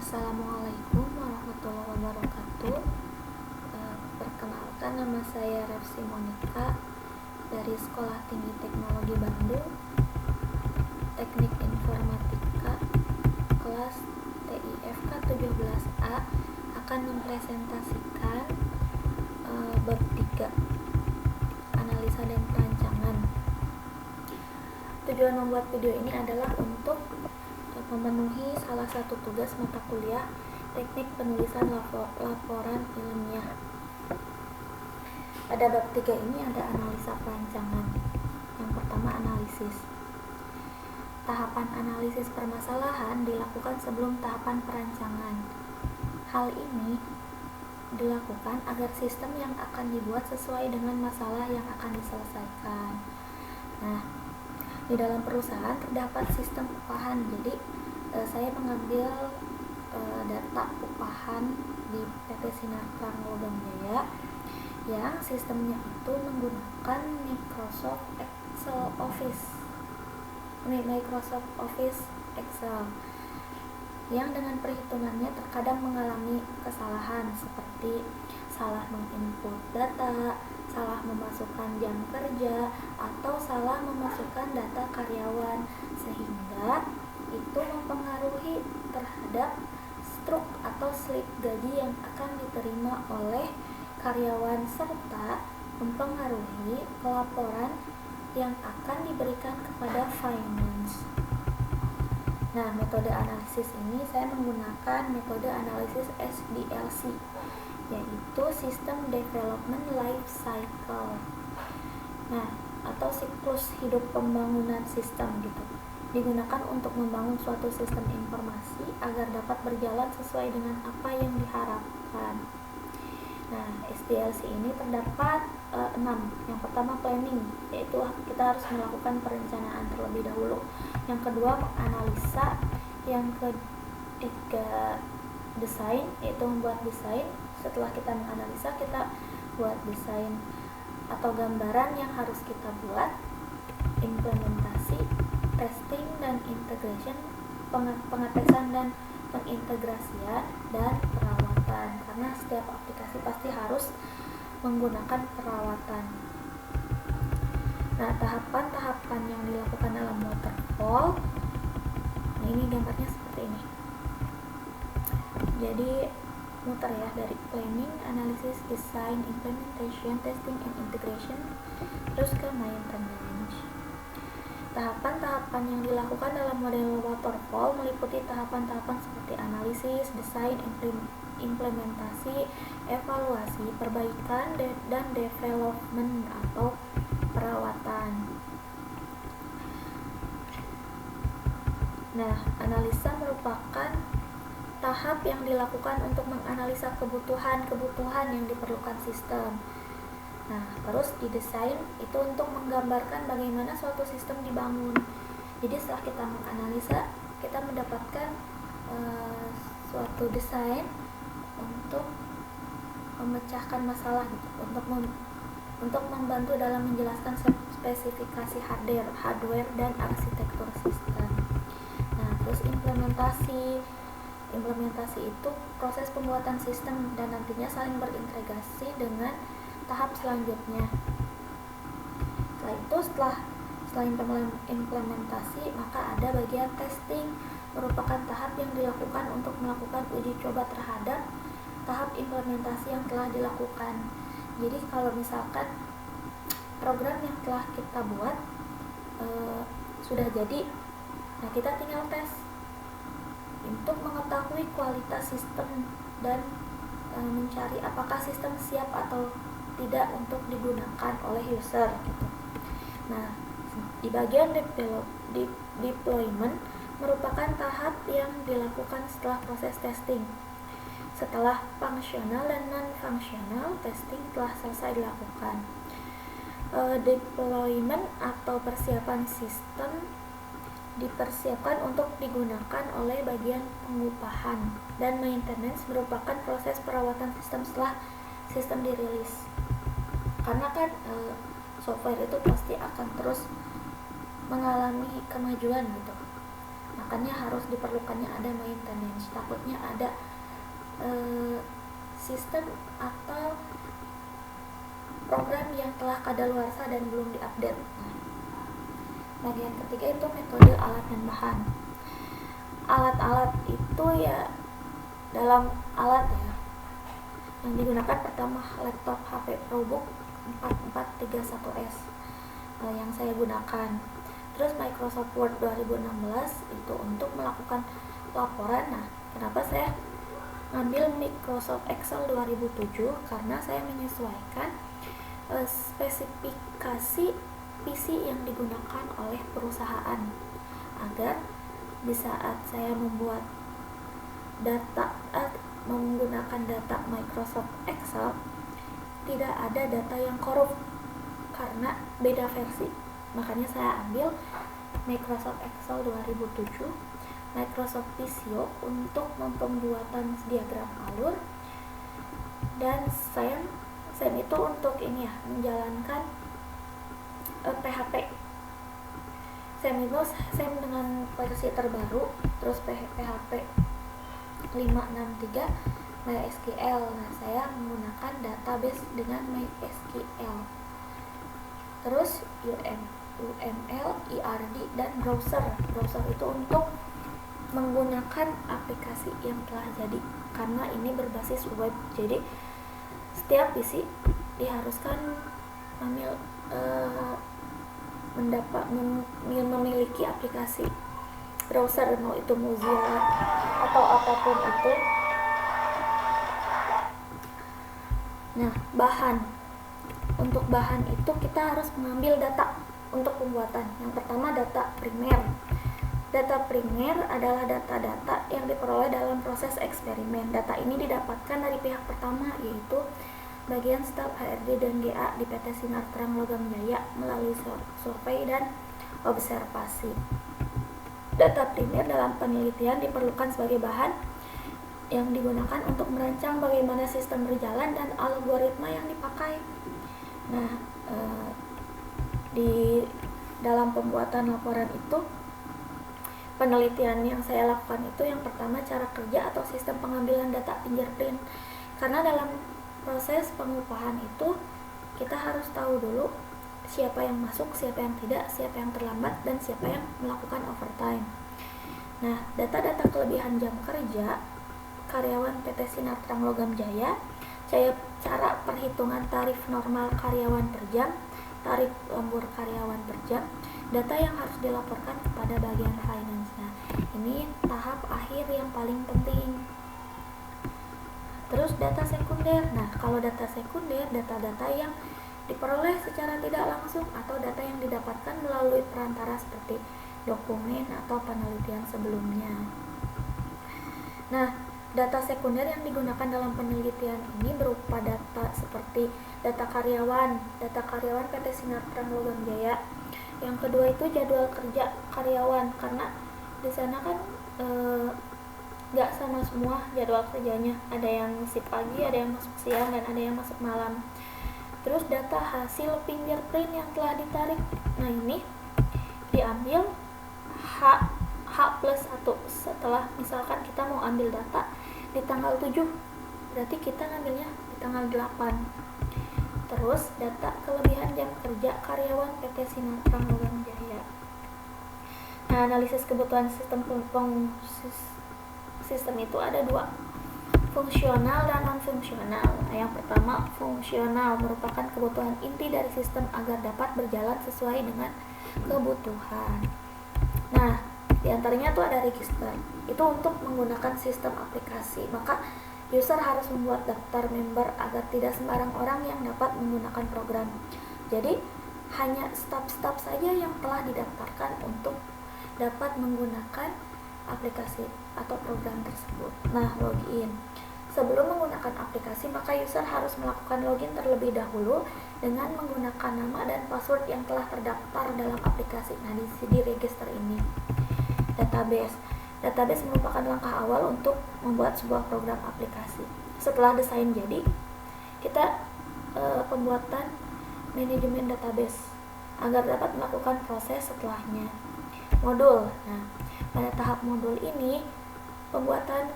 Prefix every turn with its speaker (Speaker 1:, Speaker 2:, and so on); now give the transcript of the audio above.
Speaker 1: Assalamualaikum warahmatullahi wabarakatuh. Perkenalkan, nama saya Refsi Monika dari Sekolah Tinggi Teknologi Bandung, Teknik Informatika, kelas TIFK 17A, akan mempresentasikan bab 3, analisa dan perancangan. Tujuan membuat video ini adalah untuk memenuhi salah satu tugas mata kuliah teknik penulisan laporan ilmiah. Pada bab 3 ini ada analisa perancangan. Yang pertama, analisis. Tahapan analisis permasalahan dilakukan sebelum tahapan perancangan. Hal ini dilakukan agar sistem yang akan dibuat sesuai dengan masalah yang akan diselesaikan. Nah, di dalam perusahaan terdapat sistem upahan. Jadi saya mengambil data upahan di PT Sinar Terang Logam Jaya yang sistemnya itu menggunakan Microsoft Office Excel yang dengan perhitungannya terkadang mengalami kesalahan seperti salah menginput data, salah memasukkan jam kerja, atau salah memasukkan data karyawan, sehingga itu mempengaruhi terhadap struk atau slip gaji yang akan diterima oleh karyawan serta mempengaruhi pelaporan yang akan diberikan kepada finance. Nah, metode analisis ini saya menggunakan metode analisis SDLC, yaitu System Development Life Cycle. Nah, atau siklus hidup pembangunan sistem gitu. Digunakan untuk membangun suatu sistem informasi agar dapat berjalan sesuai dengan apa yang diharapkan. Nah, SDLC ini terdapat 6. Yang pertama, planning, yaitu kita harus melakukan perencanaan terlebih dahulu. Yang kedua, menganalisa. Yang ketiga, desain, yaitu membuat desain. Setelah kita menganalisa, kita buat desain atau gambaran yang harus kita buat. Implementasi, testing dan integration, pengetesan dan pengintegrasian, dan perawatan, karena setiap aplikasi pasti harus menggunakan perawatan. Nah, tahapan-tahapan yang dilakukan dalam waterfall, nah ini gambarnya seperti ini. Jadi muter ya, dari planning, analysis, design, implementation, testing and integration, terus ke maintenance. Tahapan-tahapan yang dilakukan dalam model waterfall meliputi tahapan-tahapan seperti analisis, desain, implementasi, evaluasi, perbaikan, dan development atau perawatan. Nah, analisa merupakan tahap yang dilakukan untuk menganalisa kebutuhan yang diperlukan sistem. Nah, terus di desain itu untuk menggambarkan bagaimana suatu sistem dibangun. Jadi setelah kita menganalisa, kita mendapatkan suatu desain untuk memecahkan masalah gitu, untuk membantu dalam menjelaskan spesifikasi hardware dan arsitektur sistem. Nah, terus implementasi itu proses pembuatan sistem dan nantinya saling berintegrasi dengan tahap selanjutnya. Setelah itu, setelah implementasi, maka ada bagian testing, merupakan tahap yang dilakukan untuk melakukan uji coba terhadap tahap implementasi yang telah dilakukan. Jadi kalau misalkan program yang telah kita buat sudah jadi, nah kita tinggal tes untuk mengetahui kualitas sistem dan mencari apakah sistem siap atau tidak untuk digunakan oleh user gitu. Nah, di bagian deployment merupakan tahap yang dilakukan setelah proses testing. Setelah fungsional dan non-fungsional testing telah selesai dilakukan. Deployment atau persiapan sistem dipersiapkan untuk digunakan oleh bagian pengupahan, dan maintenance merupakan proses perawatan sistem setelah sistem dirilis. Karena kan software itu pasti akan terus mengalami kemajuan gitu. Maka makanya harus diperlukannya ada maintenance. Takutnya ada sistem atau program yang telah kadaluarsa dan belum diupdate. Bagian ketiga itu metode alat dan bahan. Alat-alat itu ya, dalam alat ya yang digunakan pertama laptop HP ProBook 4431S yang saya gunakan. Terus Microsoft Word 2016 itu untuk melakukan laporan. Nah, kenapa saya ngambil Microsoft Excel 2007? Karena saya menyesuaikan spesifikasi PC yang digunakan oleh perusahaan, agar di saat saya membuat data menggunakan data Microsoft Excel tidak ada data yang korup karena beda versi. Makanya saya ambil Microsoft Excel 2007, Microsoft Visio untuk pembuatan diagram alur, dan SAM itu untuk ini ya, menjalankan PHP. SAM itu SAM dengan versi terbaru, terus PHP 563 MySQL. Nah, saya menggunakan database dengan MySQL. Terus UML, ERD, dan browser. Browser itu untuk menggunakan aplikasi yang telah jadi, karena ini berbasis web. Jadi setiap PC diharuskan memiliki aplikasi browser, mau itu Mozilla atau apapun itu. Nah, bahan. Untuk bahan itu kita harus mengambil data untuk pembuatan. Yang pertama data primer. Data primer adalah data-data yang diperoleh dalam proses eksperimen. Data ini didapatkan dari pihak pertama, yaitu bagian staf HRD dan GA di PT Sinar Terang Logam Jaya melalui survei dan observasi. Data primer dalam penelitian diperlukan sebagai bahan yang digunakan untuk merancang bagaimana sistem berjalan dan algoritma yang dipakai. Nah, di dalam pembuatan laporan itu, penelitian yang saya lakukan itu yang pertama cara kerja atau sistem pengambilan data fingerprint. Karena dalam proses pengupahan itu kita harus tahu dulu siapa yang masuk, siapa yang tidak, siapa yang terlambat, dan siapa yang melakukan overtime. Nah, data-data kelebihan jam kerja karyawan PT Sinar Terang Logam Jaya, cara perhitungan tarif normal karyawan per jam, tarif lembur karyawan per jam, data yang harus dilaporkan kepada bagian finance. Nah, ini tahap akhir yang paling penting. Terus data sekunder. Nah, kalau data sekunder, data-data yang diperoleh secara tidak langsung atau data yang didapatkan melalui perantara seperti dokumen atau penelitian sebelumnya. Nah, data sekunder yang digunakan dalam penelitian ini berupa data seperti data karyawan PT Sinar Terang Logam Jaya. Yang kedua itu jadwal kerja karyawan, karena di sana kan nggak sama semua jadwal kerjanya, ada yang shift pagi, ada yang masuk siang, dan ada yang masuk malam. Terus data hasil fingerprint yang telah ditarik. Nah, ini diambil H+1 setelah misalkan kita mau ambil data di tanggal 7, berarti kita ngambilnya di tanggal 8. Terus data kelebihan jam kerja karyawan PT Sinar Terang Logam Jaya. Nah, analisis kebutuhan sistem itu ada dua, fungsional dan non-fungsional. Yang pertama, fungsional merupakan kebutuhan inti dari sistem agar dapat berjalan sesuai dengan kebutuhan. Nah, diantaranya tuh ada register, itu untuk menggunakan sistem aplikasi. Maka user harus membuat daftar member agar tidak sembarang orang yang dapat menggunakan program. Jadi hanya staf-staf saja yang telah didaftarkan untuk dapat menggunakan aplikasi atau program tersebut. Nah, login. Sebelum menggunakan aplikasi, maka user harus melakukan login terlebih dahulu dengan menggunakan nama dan password yang telah terdaftar dalam aplikasi. Nah, di register ini. Database merupakan langkah awal untuk membuat sebuah program aplikasi. Setelah desain jadi, kita pembuatan manajemen database agar dapat melakukan proses setelahnya. modul. Nah, pada tahap modul ini pembuatan